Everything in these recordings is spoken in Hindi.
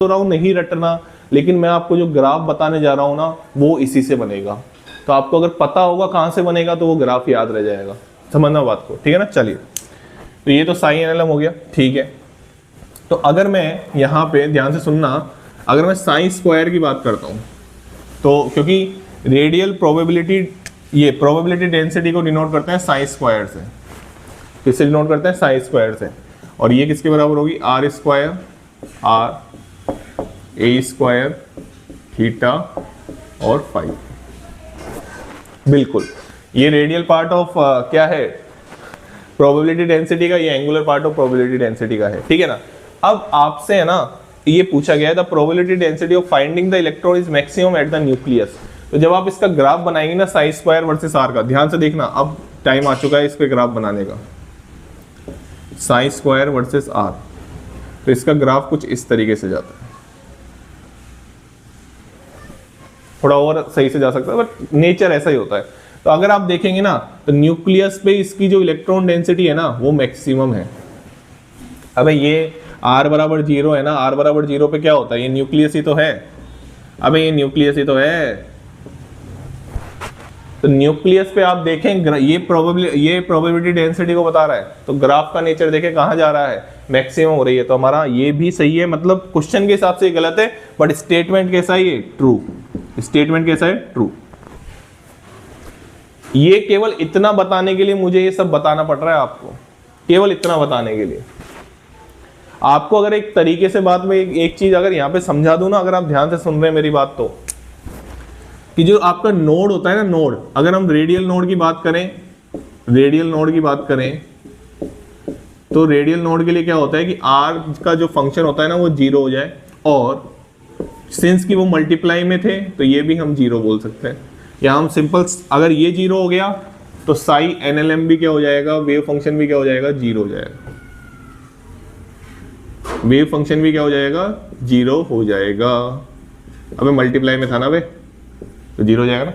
रहा हूँ नहीं रटना, लेकिन मैं आपको जो ग्राफ बताने जा रहा हूँ ना वो इसी से बनेगा। तो आपको अगर पता होगा कहाँ से बनेगा तो वो ग्राफ याद रह जाएगा। समझना बात को, ठीक है ना। चलिए, तो ये तो साइन एनएलएम हो गया, ठीक है। तो अगर मैं यहाँ पे ध्यान से सुनना, अगर मैं साइन स्क्वायर की बात करता हूँ तो क्योंकि रेडियल प्रोबेबिलिटी, ये प्रोबेबिलिटी डेंसिटी को डिनोट करते हैं साइन स्क्वायर से, किससे डिनोट करते हैं? साइन स्क्वायर से। और ये किसके बराबर होगी? R square R A square theta और फाइव। बिल्कुल, ये रेडियल पार्ट ऑफ क्या है? प्रोबेबिलिटी डेंसिटी का, ये angular part of probability density का है, ठीक है ना। अब आपसे है ना ये पूछा गया है the probability density of finding the electron is maximum at the nucleus. तो जब आप इसका ग्राफ बनाएंगे ना साइन स्क्वायर वर्सेस आर का, ध्यान से देखना, अब टाइम आ चुका है इसके ग्राफ बनाने का। साइन स्क्वायर वर्सेस आर, तो इसका ग्राफ कुछ इस तरीके से जाता है, थोड़ा और सही से जा सकता है बट नेचर ऐसा ही होता है। तो अगर आप देखेंगे ना तो न्यूक्लियस पे इसकी जो इलेक्ट्रॉन डेंसिटी है ना वो मैक्सिमम है। अबे ये r बराबर 0 है ना, r बराबर 0 पे क्या होता है? ये न्यूक्लियस ही तो है। अबे ये न्यूक्लियस ही तो है। तो न्यूक्लियस पे आप देखें ये प्रोबेबिलिटी डेंसिटी को बता रहा है, तो ग्राफ का नेचर देखें कहाँ जा रहा है? मैक्सिमम हो रही है। तो हमारा ये भी सही है, मतलब क्वेश्चन के हिसाब से गलत है बट स्टेटमेंट कैसा है? ये ट्रू। स्टेटमेंट कैसा है? ट्रू। ये केवल इतना बताने के लिए मुझे ये सब बताना पड़ रहा है आपको, केवल इतना बताने के लिए। आपको अगर एक तरीके से बात में एक चीज अगर यहाँ पे समझा दूं ना, अगर आप ध्यान से सुन रहे हैं मेरी बात, तो कि जो आपका नोड होता है ना, नोड, अगर हम रेडियल नोड की बात करें, रेडियल नोड की बात करें तो रेडियल नोड के लिए क्या होता है कि r का जो फंक्शन होता है ना वो 0 हो जाए, और सिंस कि वो मल्टीप्लाई में थे तो ये भी हम 0 बोल सकते हैं। या हम सिंपल, अगर ये 0 हो गया तो साई एनएलएम भी क्या हो जाएगा? वेव फंक्शन भी क्या हो जाएगा? 0 हो जाएगा। वेव फंक्शन भी क्या हो जाएगा? 0 हो जाएगा। अबे मल्टीप्लाई में था ना बे, तो 0 हो जाएगा ना।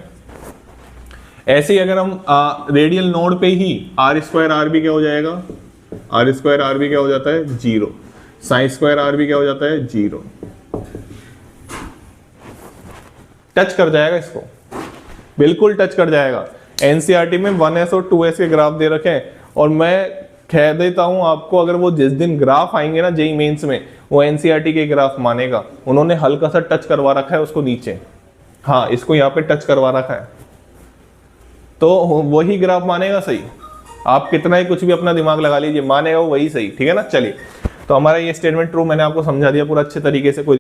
ऐसे ही अगर हम रेडियल नोड पे ही आर स्क्वायर आर भी क्या हो जाएगा? आर स्क्वायर आर भी क्या हो जाता है? 0। साइन स्क्वायर आर भी क्या हो जाता है? 0। टच कर जाएगा इसको, बिल्कुल टच कर जाएगा। एनसीईआरटी में 1s और 2s के ग्राफ दे रखे हैं, और मैं कह देता हूं आपको, अगर वो जिस दिन ग्राफ आएंगे ना जेईई मेंस में, वो एनसीईआरटी के ग्राफ मानेगा। उन्होंने हल्का सा टच करवा रखा है उसको नीचे, हाँ इसको यहाँ पे टच करवा रखा है, तो वही ग्राफ मानेगा सही। आप कितना ही कुछ भी अपना दिमाग लगा लीजिए, मानेगा वो वही सही, ठीक है ना। चलिए, तो हमारा ये स्टेटमेंट ट्रू मैंने आपको समझा दिया पूरा अच्छे तरीके से। कोई